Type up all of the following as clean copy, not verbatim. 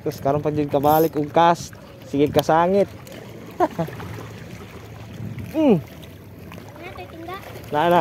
Terus karon pa jud kabalik og cast. Sige kasangit. Na.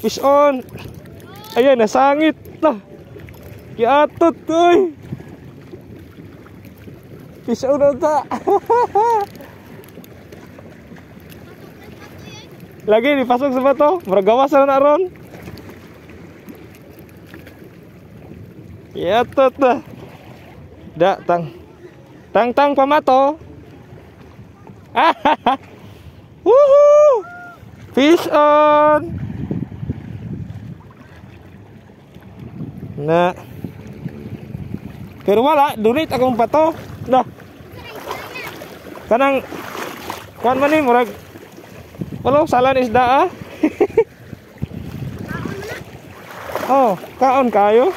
Fish on. Ayan, nasangit lah. Kiatot, oy. Fish on ta. Lagi dipasok sa bato, maragawas na ron. Kiatot lah. Tang pamato. Woohoo! Fish on. Na. Pero wala, dunit akong pato. Dah. Kanang kuan man ni murag wala salan isda ah. Oh, kaon kayo.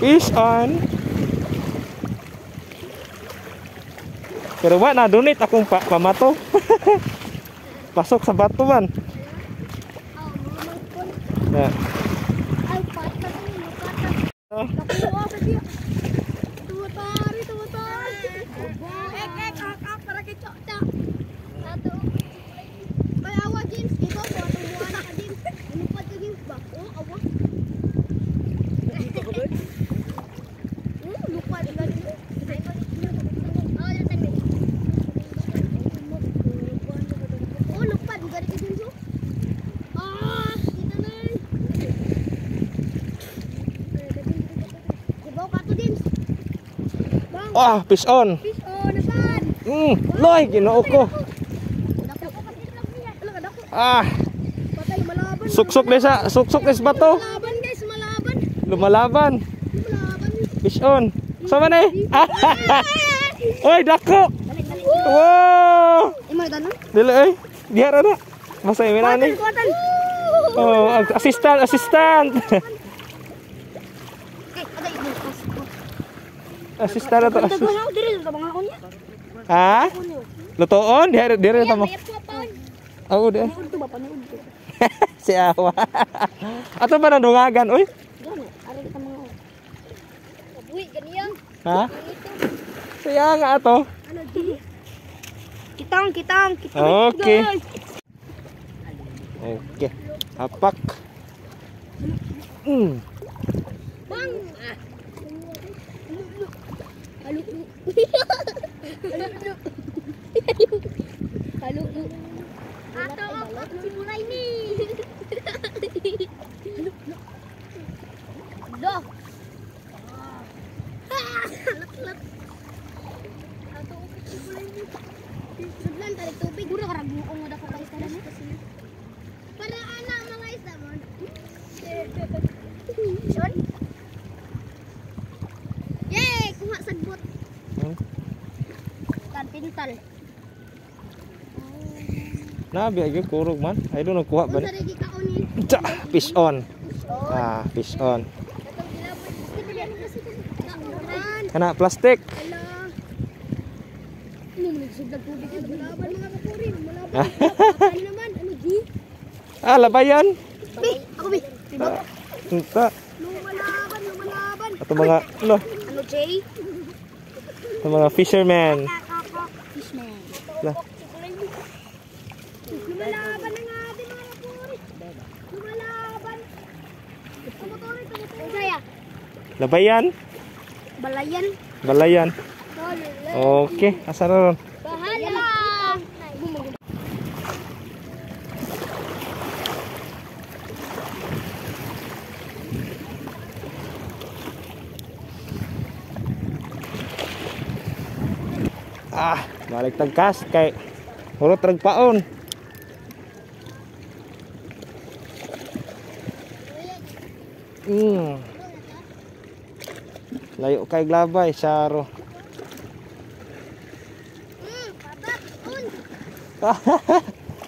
Fish on. Pero wala na dunit akong pamato. Pasok sa bato man. Ya. Fish on. Fish on, nasan? Loy, ginoo ko. Patay, malaban. Suksok desa, bato. Malaban guys, malaban. Lumalaban. Fish on. Sama na Oy, dako. Wow. Imay tanon? Dili Diara na. Masa iminani. Oh, assistant. Assistant na to. Ha? Lutoon? Diri na mo. Oo, di. Si Awa. Ato ba nandungagan? Uy. Ha? Siya nga ato. Kitang. Okay. Okay. Apak. Bang. Halo. Ato ako simulay ni. Doh. Lat. Ato ako simulay ni. Sudlan tali tubig gura karag mo da ka isda na. Para ana mga isda mo. Shot. Yay, kuha sagbot. Pintal. Nabi agi kurog man. I don't know kuha ba ni. Fish on. Fish on. Kana plastik. Labayan. Ako bi. Entah. Lumalaban. Atau mga Ano Jay? Atau mga fisherman. Lah. Lumalaban na nga din mga kapuri. Lumalaban. Saya. Labayan. Balayan. Oke, asa na ron. Bahala. Balik tagkas kay hurot ragpaon. Layo kay glabay, saro.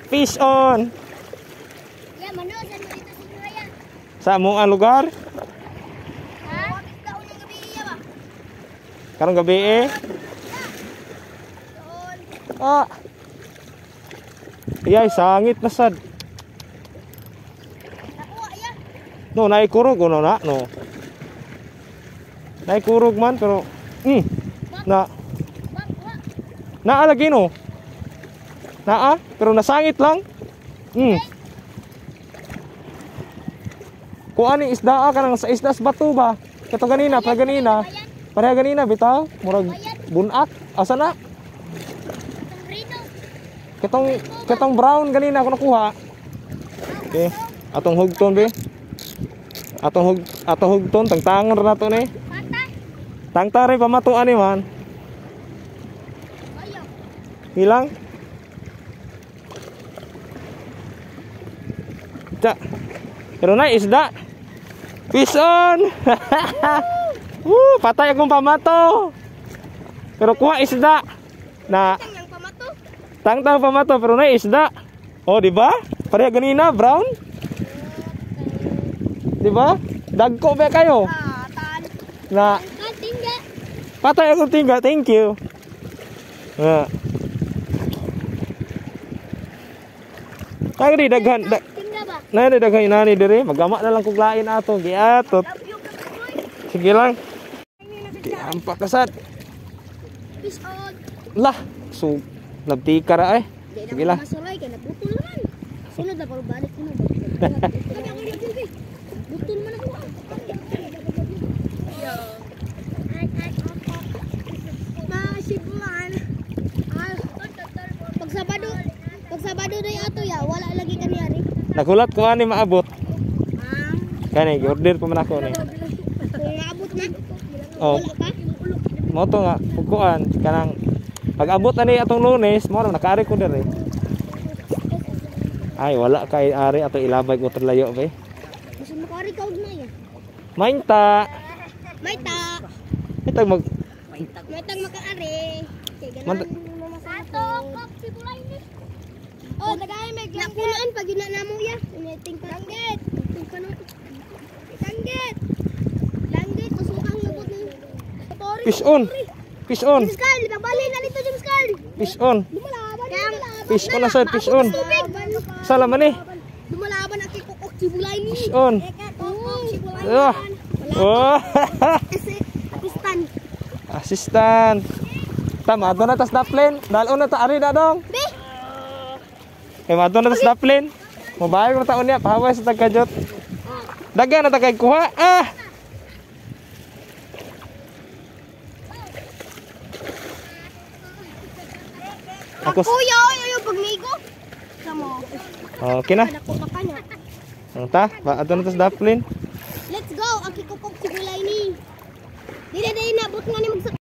Fish on. Ya, mano, saan mo dito si Kuya? Sa mo ang lugar? Ha? Kaon yung gabi iya ba? Karong gabi eh. Doon. Iyay, sangit na sad. Nakuha, iya. No, naikurog no na, no. Naikurog man pero na lagi no. Naa, pero nasangit lang. Kung ano isda ka nang sa isda sa bato ba? Kato ganina, pareha ganina bitaw, murag bunak. Asa na? Katong brown ganina ako nakuha. Okay, atong hugton be. Atong hugton tangtangan ra nato ni. Tangtare pamatuan ni man. Hilang. Pero na isda. Fish on. Patay akong pamato. Pero kuha isda. Na tangtang pamato pero na isda. Oh, di ba? Pareha ganina brown. Di ba? Dagko ba kayo? Na patay akong tingga. Thank you. Tayo di daghan. Nani daghan nani dire, magama na lang kog lain ato, giatot. Sige lang. Ampak kasad. Fish on. Lah, so labti ka ra ay. Sige lang. Masalay kay naputol man. Sunod na pag balik mo. Butol man ako. Masibulan. Pag Sabado day ato ya, wala lagi kaniari. Nagulat ko ani maabot. Kani order pa man ako ni. Maabot na. Oh. Mo to nga pugkuan kanang pag-abot ani atong Lunes, mo na nakaari ko dire. Ay wala kay ari ato ilabay ko layo be. Bisan makari ka og na ya. Mainta. Maita. Itag mag Maitang makaari. Kay ganan mo masato kop si bulay ni. Oh, tagay may nakulaan pag yun na mo ya. Initing langgit. Langgit, masukang lubot ni. fish on. Fish on. James Carl, babali na dito James Carl. Fish on. Lumalaban. Fish on na sad, fish on. Salaman ni. Lumalaban ang kikukok si bulay ni. Fish on. Si bulay Oh. Oh. Pakistan. Assistant. Tama, doon na tas daplin. Dalon na ta ari na dong. Be. Kay madon na tas daplin. Mabayag na taon niya, pahaway sa tagkajot. Dagan na tagay kuha. Ako Kuya, ayo pagnigo. Samo. okay na. Dako ka pa niya. Ang ta, adon na tas daplin. Let's go. Ang kikukok si bulay ni. Dili nabot nga ni